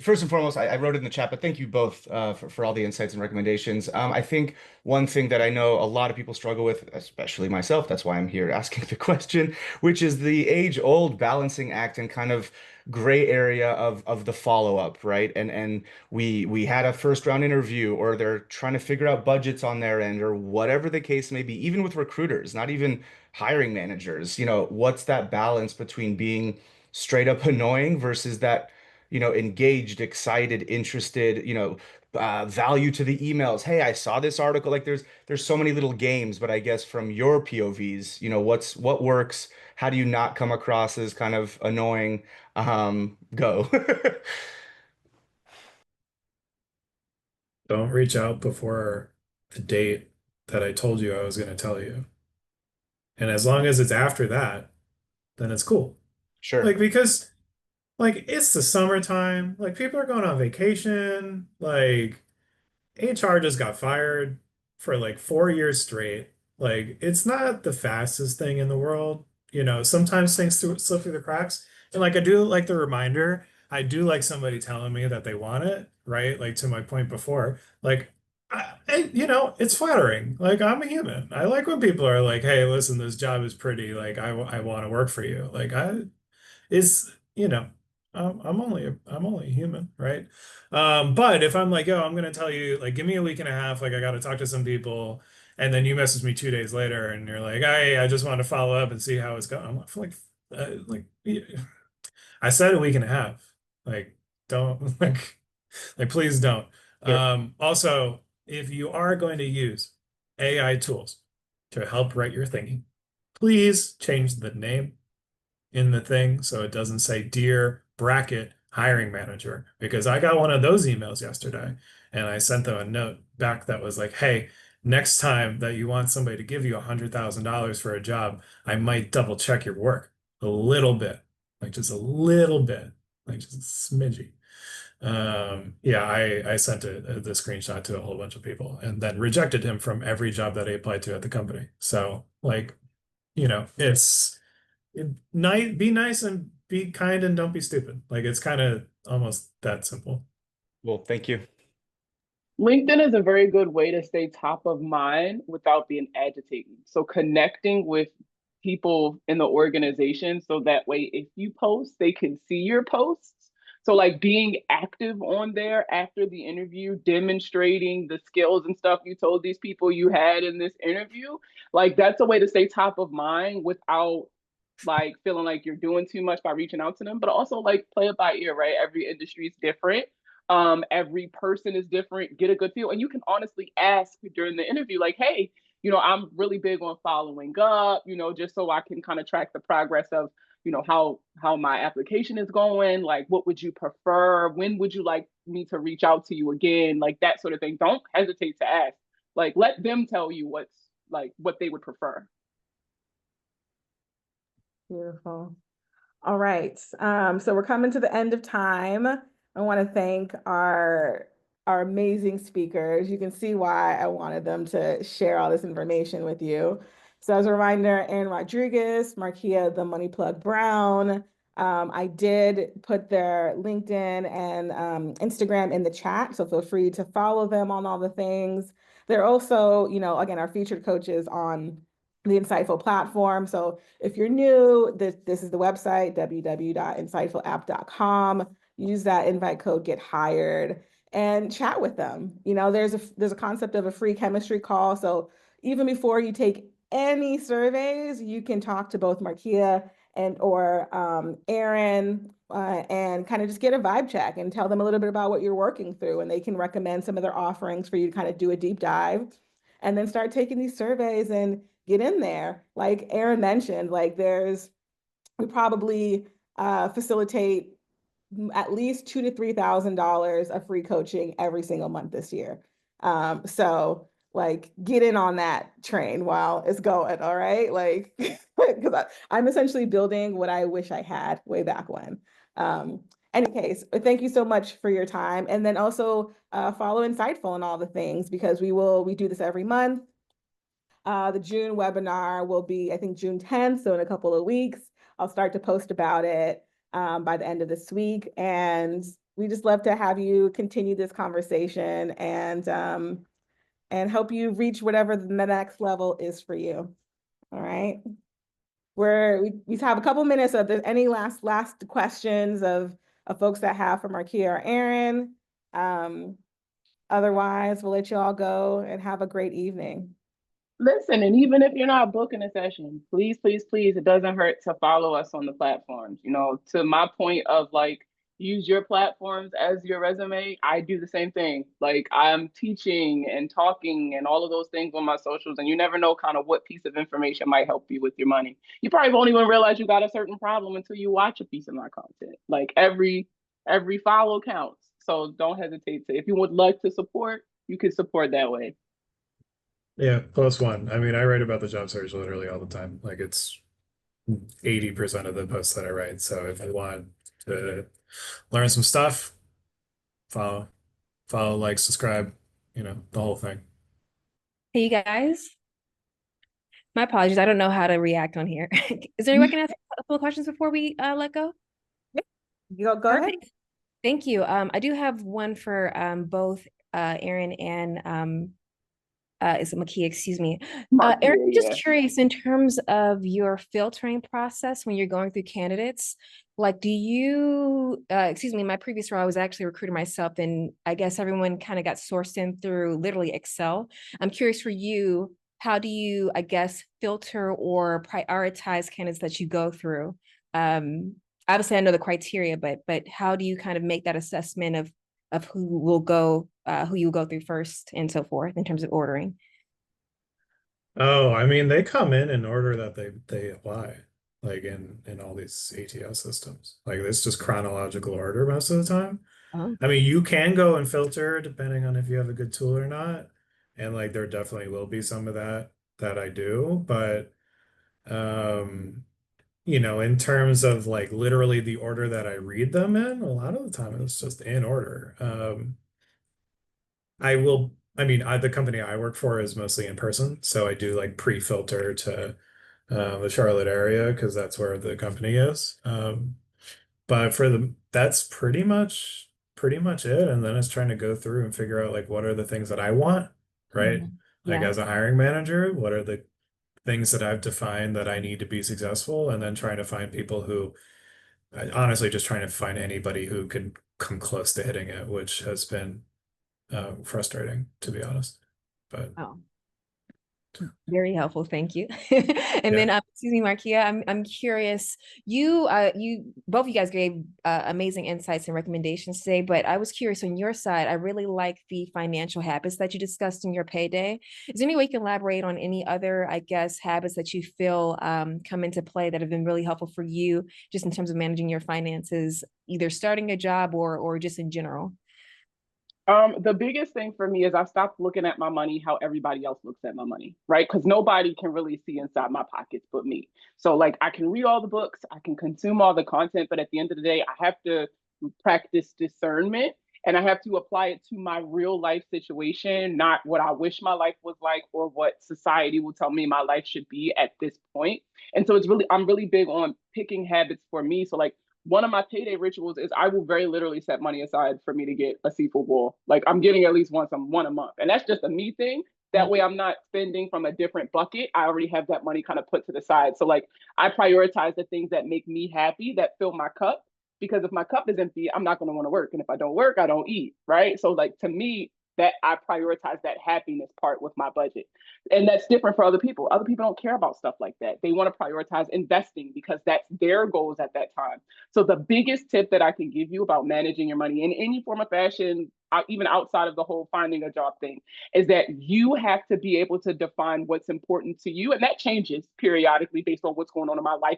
First and foremost, I wrote it in the chat, but thank you both for all the insights and recommendations. I think one thing that I know a lot of people struggle with, especially myself, that's why I'm here asking the question, which is the age-old balancing act and kind of gray area of the follow-up, right? And we had a first round interview, or they're trying to figure out budgets on their end, or whatever the case may be, even with recruiters, not even hiring managers. What's that balance between being straight up annoying versus that, engaged, excited, interested, value to the emails. Hey, I saw this article. Like there's so many little games, but I guess from your POVs, what works? How do you not come across as kind of annoying? Go. Don't reach out before the date that I told you I was going to tell you. And as long as it's after that, then it's cool. Sure. Like because like it's the summertime, like people are going on vacation, like HR just got fired for like 4 years straight. Like it's not the fastest thing in the world. Sometimes things slip through the cracks. And like I do like the reminder. I do like somebody telling me that they want it, right? Like to my point before, like it's flattering. Like, I'm a human. I like when people are like, "Hey, listen, this job is pretty. Like, I want to work for you." Like, it's, I'm only a human, right? But if I'm like, "Yo, I'm gonna tell you, like, give me a week and a half. Like, I got to talk to some people," and then you message me 2 days later, and you're like, "Hey, I just want to follow up and see how it's going." I'm yeah, I said a week and a half. Like, don't please don't. Sure. Also, if you are going to use AI tools to help write your thinking, please change the name in the thing so it doesn't say "Dear bracket hiring manager," because I got one of those emails yesterday and I sent them a note back that was like, "Hey, next time that you want somebody to give you $100,000 for a job, I might double check your work a little bit, like just a little bit, like just a smidgy." Yeah, I sent the screenshot to a whole bunch of people and then rejected him from every job that I applied to at the company. So, like, it's nice, be nice and be kind and don't be stupid. Like, it's kind of almost that simple. Well, thank you. LinkedIn is a very good way to stay top of mind without being agitating. So connecting with people in the organization so that way if you post, they can see your posts. So like being active on there after the interview, demonstrating the skills and stuff you told these people you had in this interview, like that's a way to stay top of mind without like feeling like you're doing too much by reaching out to them, but also like play it by ear, right? Every industry is different. Every person is different. Get a good feel. And you can honestly ask during the interview, like, hey, I'm really big on following up, just so I can kind of track the progress of, how my application is going. Like, what would you prefer? When would you like me to reach out to you again? Like that sort of thing. Don't hesitate to ask. Like, let them tell you what they would prefer. Beautiful. All right. So we're coming to the end of time. I want to thank our amazing speakers. You can see why I wanted them to share all this information with you. So as a reminder, Aaron Rodriguez, Markia, the Money Plug Brown. I did put their LinkedIn and Instagram in the chat, so feel free to follow them on all the things. They're also, again, our featured coaches on the Inciteful platform. So if you're new, this is the website, www.incitefulapp.com. Use that invite code, get hired, and chat with them. There's a concept of a free chemistry call. So even before you take any surveys, you can talk to both Markia and or Aaron and kind of just get a vibe check and tell them a little bit about what you're working through, and they can recommend some of their offerings for you to kind of do a deep dive and then start taking these surveys and get in there. Like Aaron mentioned, like we probably facilitate at least $2,000 to $3,000 of free coaching every single month this year. So like get in on that train while it's going, all right? Like, because I'm essentially building what I wish I had way back when. Any case, thank you so much for your time. And then also follow Inciteful and all the things, because we do this every month. The June webinar will be, I think, June 10th, so in a couple of weeks. I'll start to post about it by the end of this week. And we just love to have you continue this conversation and help you reach whatever the next level is for you. All right. We have a couple minutes. If there's any last questions of folks that have for Markia or Aaron. Otherwise, we'll let you all go and have a great evening. Listen, and even if you're not booking a session, please, please, please, it doesn't hurt to follow us on the platforms. To my point of like, use your platforms as your resume. I do the same thing. Like I'm teaching and talking and all of those things on my socials, and you never know kind of what piece of information might help you with your money. You probably won't even realize you got a certain problem until you watch a piece of my content. Like every follow counts. So don't hesitate to, if you would like to support, you can support that way. Yeah, plus one. I mean, I write about the job search literally all the time. Like, it's 80% of the posts that I write. So if you want to learn some stuff, follow, like, subscribe, the whole thing. Hey, you guys. My apologies. I don't know how to react on here. Is there any way I can ask a couple of questions before we let go? Go ahead. Thank you. I do have one for both Aaron and is it Markia, excuse me. Markia, Aaron, I'm yeah. just curious in terms of your filtering process when you're going through candidates, like do you, excuse me, in my previous role, I was actually a recruiter myself, and I guess everyone kind of got sourced in through literally Excel. I'm curious for you, how do you, I guess, filter or prioritize candidates that you go through? Obviously, I know the criteria, but how do you kind of make that assessment of who you will go through first and so forth in terms of ordering? Oh, I mean, they come in order that they apply, like in all these ATS systems. Like it's just chronological order most of the time. Oh, I mean, you can go and filter depending on if you have a good tool or not. And like there definitely will be some of that I do, but um, in terms of like literally the order that I read them in, a lot of the time it's just in order. The company I work for is mostly in person, so I do like pre-filter to the Charlotte area because that's where the company is. But that's pretty much it. And then it's trying to go through and figure out like what are the things that I want, right? mhm. Like Yeah. as a hiring manager, what are the things that I've defined that I need to be successful, and then trying to find people who honestly just trying to find anybody who can come close to hitting it, which has been frustrating to be honest. But Oh, very helpful. Thank you. And yeah. then, excuse me, Markia, I'm curious. You both of you guys gave amazing insights and recommendations today, but I was curious on your side. I really like the financial habits that you discussed in your payday. Is there any way you can elaborate on any other, I guess, habits that you feel come into play that have been really helpful for you, just in terms of managing your finances, either starting a job or just in general? The biggest thing for me is I stopped looking at my money how everybody else looks at my money, right? Because nobody can really see inside my pockets but me. So, like, I can read all the books, I can consume all the content, but at the end of the day, I have to practice discernment and I have to apply it to my real life situation, not what I wish my life was like or what society will tell me my life should be at this point. And so, I'm really big on picking habits for me. So, like, one of my payday rituals is I will very literally set money aside for me to get a seafood bowl. Like I'm getting at least one a month. And that's just a me thing. That way I'm not spending from a different bucket. I already have that money kind of put to the side. So like I prioritize the things that make me happy, that fill my cup. Because if my cup is empty, I'm not going to want to work. And if I don't work, I don't eat. Right. So like to me, that I prioritize that happiness part with my budget. And that's different for other people. Other people don't care about stuff like that. They want to prioritize investing because that's their goals at that time. So the biggest tip that I can give you about managing your money in any form of fashion, even outside of the whole finding a job thing, is that you have to be able to define what's important to you. And that changes periodically based on what's going on in my life.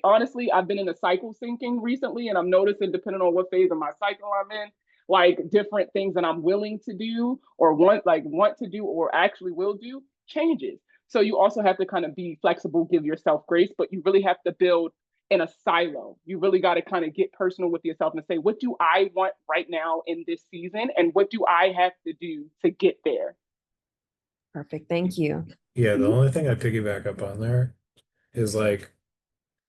Honestly, I've been in a cycle syncing recently, and I'm noticing depending on what phase of my cycle I'm in, like different things that I'm willing to do or want to do or actually will do changes. So you also have to kind of be flexible, give yourself grace, but you really have to build in a silo. You really got to kind of get personal with yourself and say, what do I want right now in this season? And what do I have to do to get there? Perfect. Thank you. Yeah, the only thing I piggyback up on there is like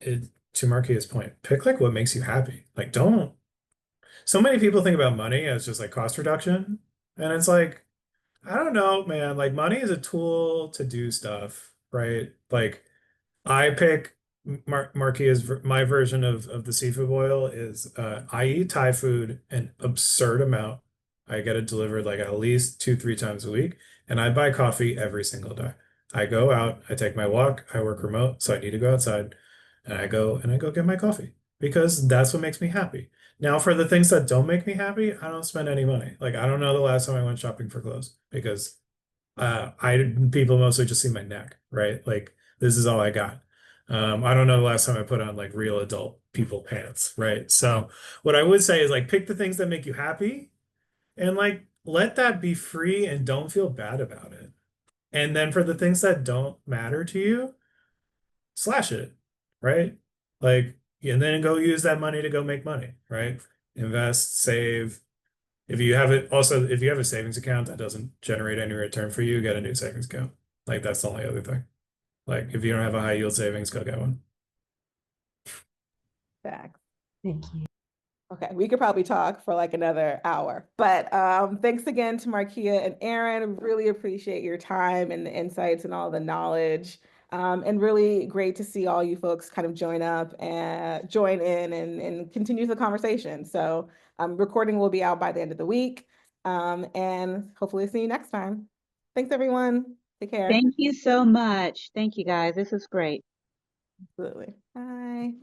it to Markia's point, pick like what makes you happy. Like don't so many people think about money as just like cost reduction. And it's like, I don't know, man. Like money is a tool to do stuff, right? Like I pick Markia's my version of the seafood boil is I eat Thai food an absurd amount. I get it delivered like at least 2, 3 times a week, and I buy coffee every single day. I go out, I take my walk, I work remote, so I need to go outside, and I go get my coffee because that's what makes me happy. Now, for the things that don't make me happy, I don't spend any money. Like I don't know the last time I went shopping for clothes because I people mostly just see my neck, right? Like this is all I got. I don't know the last time I put on like real adult people pants, right? So what I would say is like pick the things that make you happy and like let that be free and don't feel bad about it. And then for the things that don't matter to you, slash it, right? Like, and then go use that money to go make money, right? Invest, save. If you have a savings account that doesn't generate any return for you, get a new savings account. Like that's the only other thing. Like if you don't have a high yield savings, go get one. Facts. Thank you. Okay, we could probably talk for like another hour, but thanks again to Markia and Aaron. Really appreciate your time and the insights and all the knowledge. And really great to see all you folks kind of join up and join in and continue the conversation. So recording will be out by the end of the week. And hopefully see you next time. Thanks, everyone. Take care. Thank you so much. Thank you, guys. This is great. Absolutely. Bye.